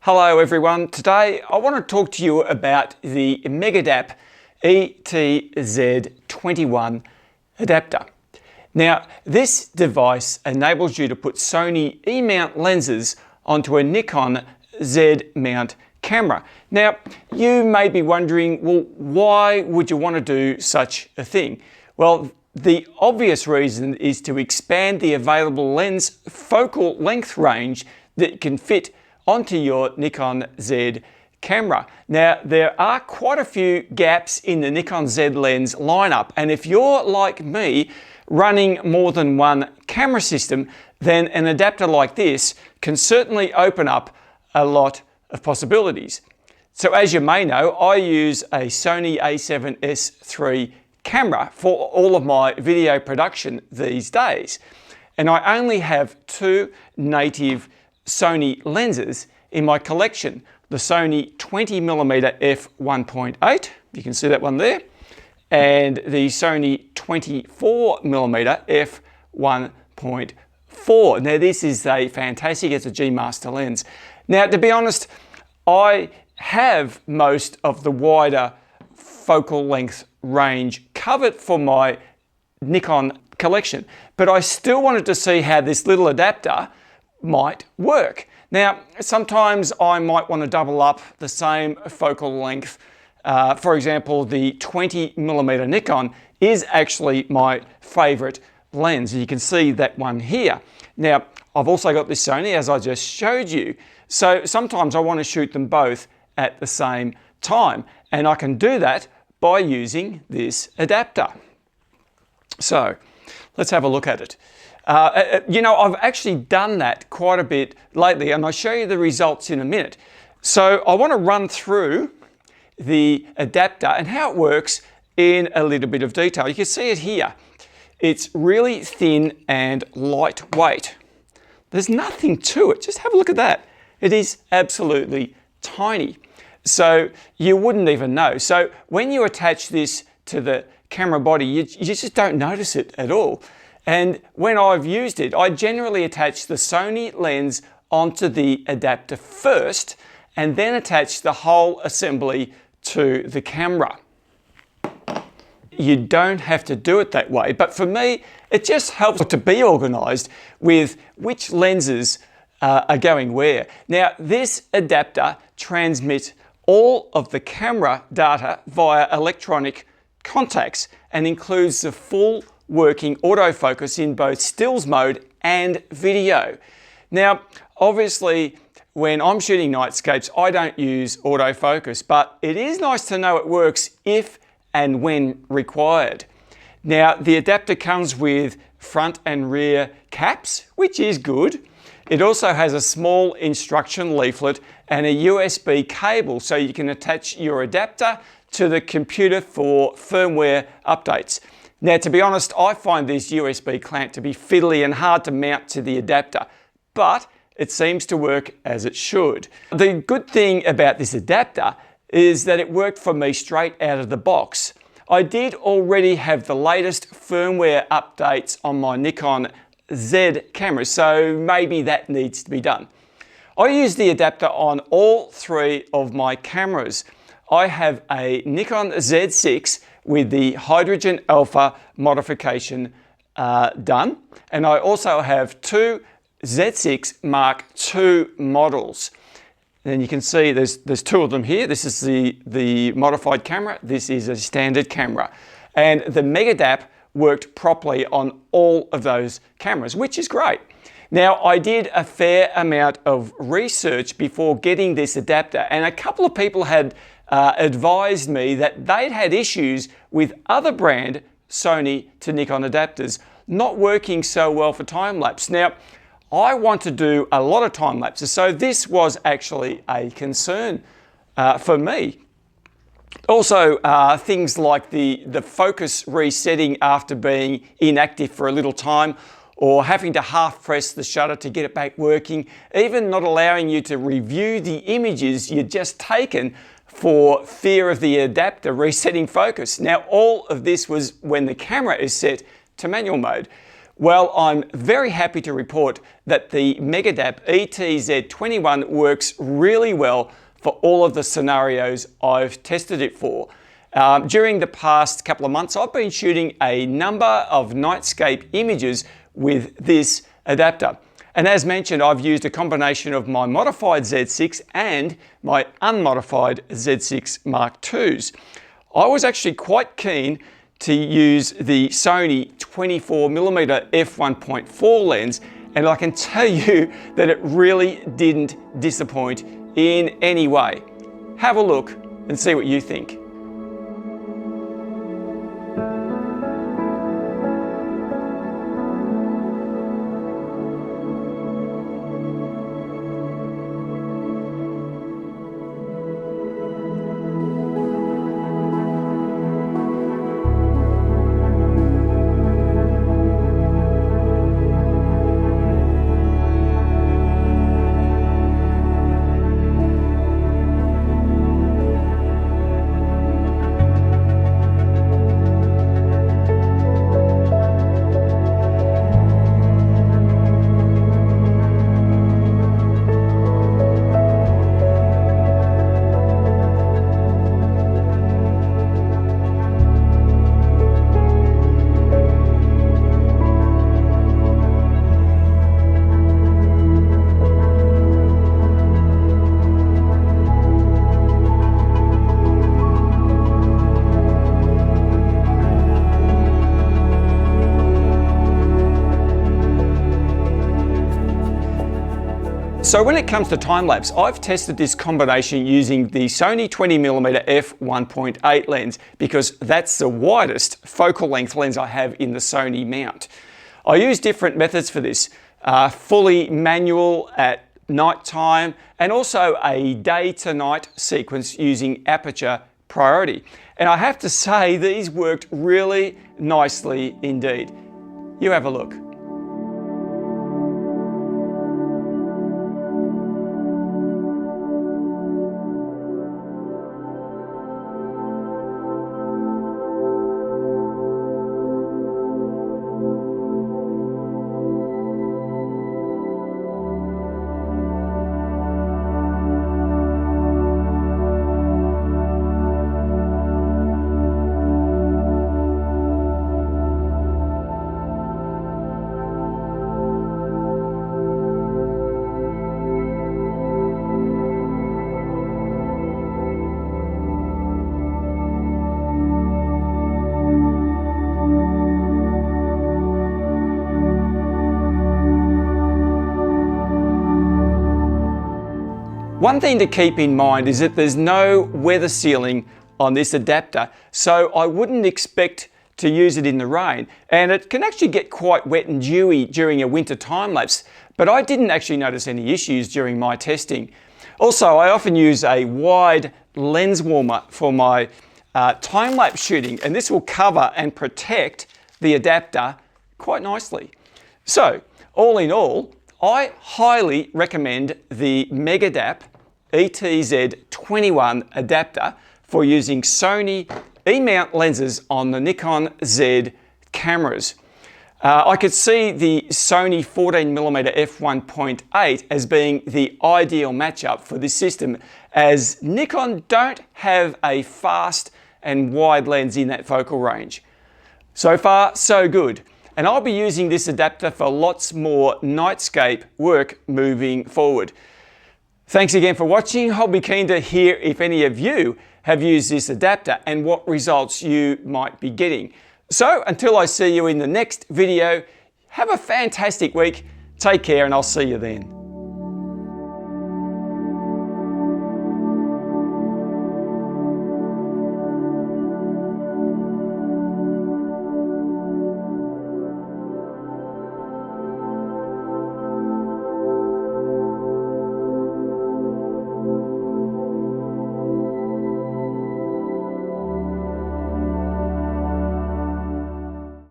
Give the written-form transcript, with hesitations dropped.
Hello everyone, today I want to talk to you about the Megadap ETZ21 adapter. Now this device enables you to put Sony E mount lenses onto a Nikon Z mount camera. Now you may be wondering, well, why would you want to do such a thing? Well, the obvious reason is to expand the available lens focal length range that can fit onto your Nikon Z camera. Now there are quite a few gaps in the Nikon Z lens lineup, and if you're like me running more than one camera system, then an adapter like this can certainly open up a lot of possibilities. So as you may know, I use a Sony A7S III camera for all of my video production these days, and I only have two native Sony lenses in my collection, the Sony 20mm f1.8, you can see that one there, and the Sony 24mm f1.4. Now this is a fantastic, it's a G Master lens. Now to be honest, I have most of the wider focal length range covered for my Nikon collection, but I still wanted to see how this little adapter might work. Now sometimes I might want to double up the same focal length. For example, the 20mm Nikon is actually my favorite lens. You can see that one here. Now I've also got this Sony, as I just showed you, so sometimes I want to shoot them both at the same time, and I can do that by using this adapter. So let's have a look at it. You know, I've actually done that quite a bit lately, and I'll show you the results in a minute. So I want to run through the adapter and how it works in a little bit of detail. You can see it here. It's really thin and lightweight. There's nothing to it. Just have a look at that. It is absolutely tiny. So you wouldn't even know. So when you attach this to the camera body, you just don't notice it at all. And when I've used it, I generally attach the Sony lens onto the adapter first and then attach the whole assembly to the camera. You don't have to do it that way, but for me, it just helps to be organized with which lenses are going where. Now, this adapter transmits all of the camera data via electronic contacts and includes the full working autofocus in both stills mode and video. Now, obviously, when I'm shooting nightscapes, I don't use autofocus, but it is nice to know it works if and when required. Now, the adapter comes with front and rear caps, which is good. It also has a small instruction leaflet and a USB cable, so you can attach your adapter to the computer for firmware updates. Now, to be honest, I find this USB clamp to be fiddly and hard to mount to the adapter, but it seems to work as it should. The good thing about this adapter is that it worked for me straight out of the box. I did already have the latest firmware updates on my Nikon Z camera, so maybe that needs to be done. I use the adapter on all three of my cameras. I have a Nikon Z6 with the hydrogen alpha modification done, and I also have two Z6 Mark II models. And you can see there's two of them here. This is the modified camera. This is a standard camera, and the Megadap worked properly on all of those cameras, which is great. Now, I did a fair amount of research before getting this adapter, and a couple of people had advised me that they'd had issues with other brand Sony to Nikon adapters not working so well for time-lapse. Now, I want to do a lot of time-lapses, so this was actually a concern for me. Also, things like the focus resetting after being inactive for a little time, or having to half press the shutter to get it back working, even not allowing you to review the images you'd just taken for fear of the adapter resetting focus. Now, all of this was when the camera is set to manual mode. Well, I'm very happy to report that the Megadap ETZ21 works really well for all of the scenarios I've tested it for. During the past couple of months, I've been shooting a number of Nightscape images with this adapter. And as mentioned, I've used a combination of my modified Z6 and my unmodified Z6 Mark IIs. I was actually quite keen to use the Sony 24mm f1.4 lens, and I can tell you that it really didn't disappoint in any way. Have a look and see what you think. So when it comes to time-lapse, I've tested this combination using the Sony 20mm f1.8 lens because that's the widest focal length lens I have in the Sony mount. I use different methods for this, fully manual at night time and also a day to night sequence using aperture priority. And I have to say these worked really nicely indeed. You have a look. One thing to keep in mind is that there's no weather sealing on this adapter, so I wouldn't expect to use it in the rain. And it can actually get quite wet and dewy during a winter time lapse, but I didn't actually notice any issues during my testing. Also, I often use a wide lens warmer for my time-lapse shooting, and this will cover and protect the adapter quite nicely. So, all in all, I highly recommend the Megadap ETZ21 adapter for using Sony E-mount lenses on the Nikon Z cameras. I could see the Sony 14mm f1.8 as being the ideal matchup for this system, as Nikon don't have a fast and wide lens in that focal range. So far, so good. And I'll be using this adapter for lots more Nightscape work moving forward. Thanks again for watching. I'll be keen to hear if any of you have used this adapter and what results you might be getting. So until I see you in the next video, have a fantastic week. Take care and I'll see you then.